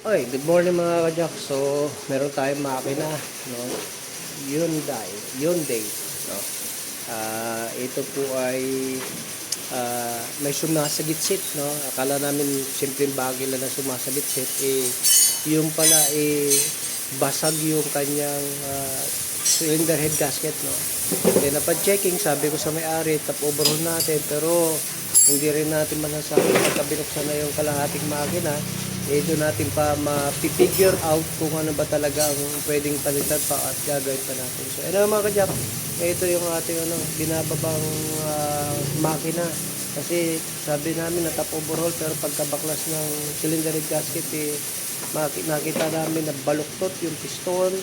Oy, good morning mga kajak. So, meron tayong makina, no? Hyundai, Hyundai, no? Ito po ay may sumasagitsit, no? Akala namin simpleng bagay lang na sumasagitsit, yung pala basag yung kanyang cylinder head gasket, no? Kaya napag-checking, sabi ko sa may-ari, tap overhaul natin, pero hindi rin natin masasabi pagka binuksan na yung kalahating makina, doon natin pa ma-figure out kung ano ba talaga ang pwedeng palitan pa at gagawin pa natin. So, ano mga kajak, ito yung ating binababang makina. Kasi sabi namin na top overhaul, pero pagkabaklas ng cylinder head gasket, nakita namin na baluktot yung piston,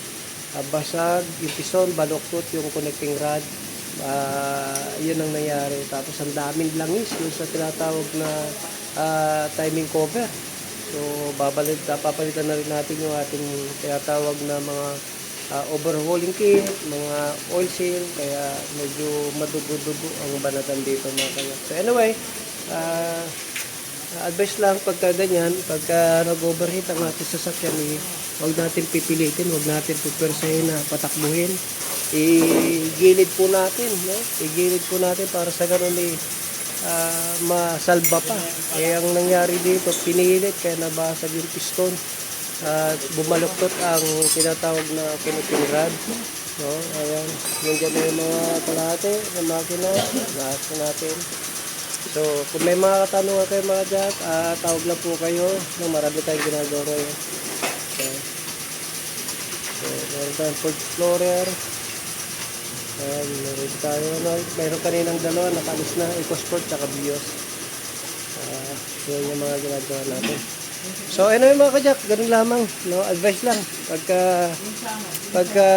basag yung piston, baluktot yung connecting rod. Yun ang nangyari. Tapos ang daming langis yung sa tinatawag na timing cover. So papalitan na rin natin yung ating tinatawag na mga overhauling kit, mga oil seal, kaya medyo madugo-dugo ang banatan dito mga kaya. So anyway, advice lang pagka ganyan, pagka nag-overheat ang ating sasakyan, huwag natin pipilitin, huwag natin pupwersahin na patakbuhin. Igilid po natin, no? Igilid po natin para sa ganun masalba pa. Ang nangyari dito, pinilit kaya nabasag yung piston at bumaluktot ang tinatawag na connecting rod, no? Ayan, nandiyan na yung mga kalahati ng makina, lahat po natin. So, kung may mga katanungan kayo mga jack, tawag lang po kayo, no? Marami tayong ginagawa ngayon. So, meron tayong Ford Explorer. Ayan, meron tayo, mayroon kaninang dalawa, nakalis na, EcoSport tsaka Vios. Yun yung mga ginagawa natin. So, ano yung mga kajak, ganun lamang, no? Advice lang, pagka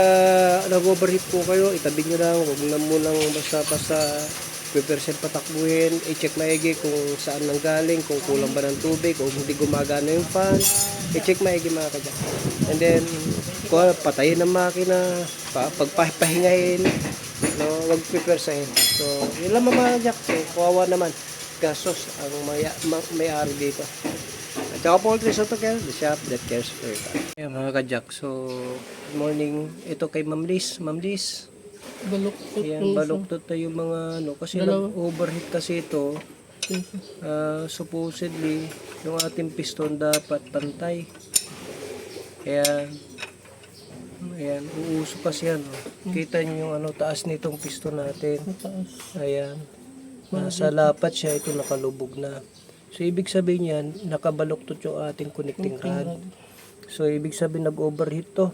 nag-overheat po kayo, itabi nyo lang, huwag na munang basta-basta 5% patakbuhin, i-check maigi kung saan nanggaling, kung kulang ba ng tubig, kung hindi gumagana yung fan, i-check maigi mga kajak. And then, patayin ang makina, pagpahingahin, no, wag pipersahin. So, yun lang mga kajak. So, kawawa naman, gastos ang may-ari dito. At saka po, the shop that cares for you. Ayan mga kajak. So, good morning. Ito kay Ma'am Liz. Ma'am Liz. Baluktot. Yan, baluktot na yung mga kasi nag-overheat kasi ito. Supposedly, yung ating piston dapat pantay. Kaya, ayan, uusok kasi yan. Kita nyo yung taas nitong piston natin. Ayan. Nasa lapat siya, ito nakalubog na. So, ibig sabihin yan, nakabaluktot yung ating connecting rod. So, ibig sabihin nag-overheat to.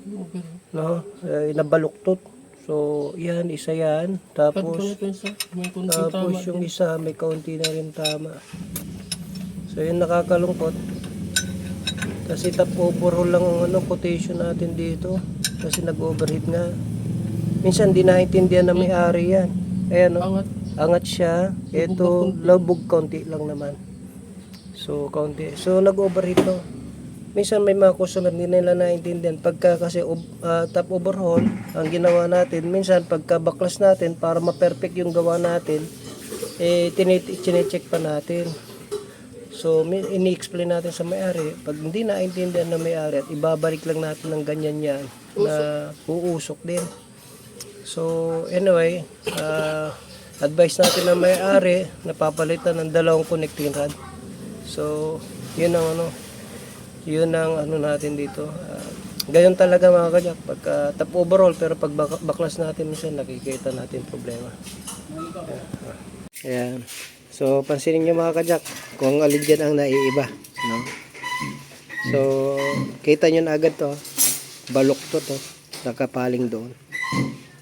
No? Nabaluktot. So, yan, isa yan. Tapos yung isa, may kaunti na rin tama. So, yun nakakalungkot. Kasi top overhaul lang ang quotation natin dito. Kasi nag-overheat nga. Minsan, di naintindihan na may-ari yan. Ayan, no? Angat siya. Ito, labog kaunti lang naman. So, kaunti. So, nag-overheat to. Minsan may mga customer hindi nila naintindihan pagka kasi top overhaul ang ginawa natin, minsan pagka baklas natin para ma-perfect yung gawa natin, chine-check pa natin. So ini-explain natin sa may-ari, pag hindi naintindihan ng may-ari at ibabalik lang natin ng ganyan yan na uusok din. So anyway, advice natin ng may-ari na papalitan ng dalawang connecting rod. So yun ang yun ang natin dito. Gayon talaga mga kajak, pagka top overhaul, pero pag baklas natin minsan nakikita natin problema. Ayan. So pansinin nyo mga kajak kung alin dyan ang naiiba, no? So kita nyo na agad to, baluktot to, nakapaling doon.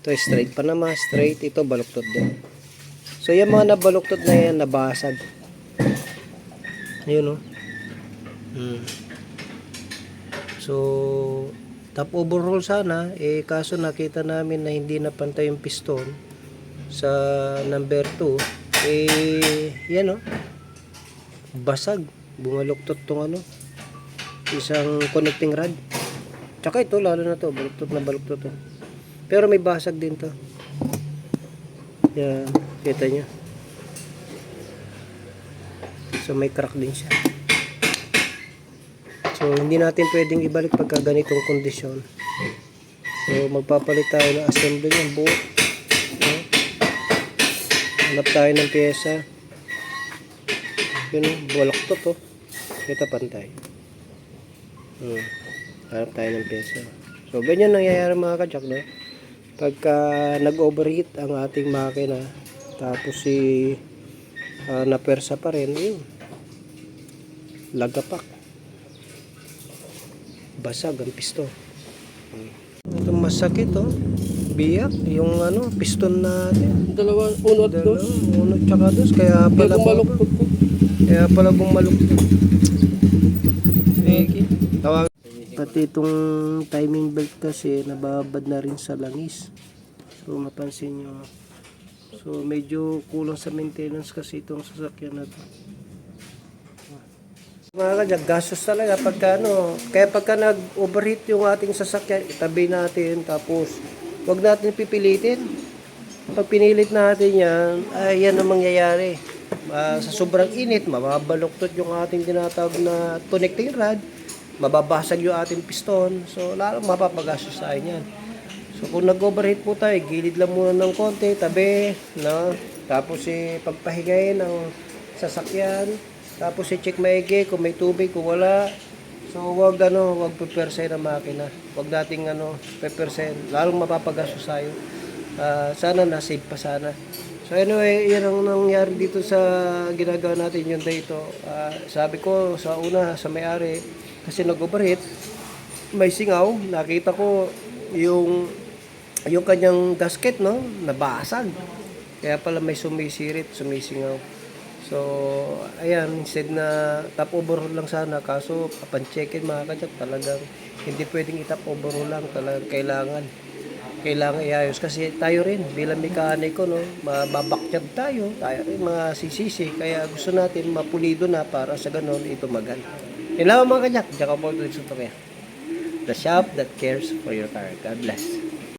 Ito straight pa naman, straight, ito baluktot doon. So yung mga nabaluktot na yan, nabasag. Yun, no? So, top overhaul sana, kaso nakita namin na hindi na pantay yung piston sa number 2, yan basag, bumaluktot tong isang connecting rod. Tsaka ito, lalo na to, baluktot to. Pero may basag din to. Yan, kita nyo. So, may crack din siya. So So, hindi natin pwedeng ibalik pagka ganitong kondisyon. So, magpapalit tayo ng assembly ng buo. No? Hanap tayo ng pyesa. Yun, baloktot to. Kita pantay. Hanap tayo ng pyesa. So, ganyan nangyayari mga kajak, no? Pagka nag-overheat ang ating makina, tapos napersa pa rin, yun. Lagapak. Basag ang piston. Ito masakit, oh. Biyak, yung piston natin. Dalawa, uno at dos. Uno tsaka dos, kaya pala Maluktot ko. Kaya pala bumaluktot. Sige. Tawag. Pati itong timing belt kasi nababad na rin sa langis. So mapansin nyo. So medyo kulang sa maintenance kasi itong sasakyan na to. Mga kajak, gastos talaga pagka kaya pagka nag-overheat yung ating sasakyan, itabi natin, tapos wag natin pipilitin. Pag pinilit natin yan, ay yan ang mangyayari. Sa sobrang init, mababaluktot yung ating tinatawag na connecting rod, mababasag yung ating piston, so lalo mapapagastos tayo yan. So kung nag-overheat po tayo, gilid lang muna ng konti, tabi, no? Tapos pagpahingayin ang sasakyan, tapos i-check maigi kung may tubig, kung wala. So wag pepersen ang makina. Wag dating pepersen, lalong mapapagastos tayo. Sana na-save pa sana. So anyway, yan ang nangyari dito sa ginagawa natin yung dito. Sabi ko sa una, sa may-ari, kasi nag-overheat, may singaw, nakita ko yung kanyang gasket, no, nabasag. Kaya pala may sumisirit, sumisingaw. So, ayan, instead na top overhaul lang sana, kaso papan-checkin mga kajak, talagang hindi pwedeng i-top overhaul lang, talagang kailangan iayos kasi tayo rin bilang mekaniko, no, mababakyab tayo rin mga sisisi, kaya gusto natin mapulido na para sa ganon ito magal. Yan lang mga kajak, Jacob Paul, the shop that cares for your car. God bless.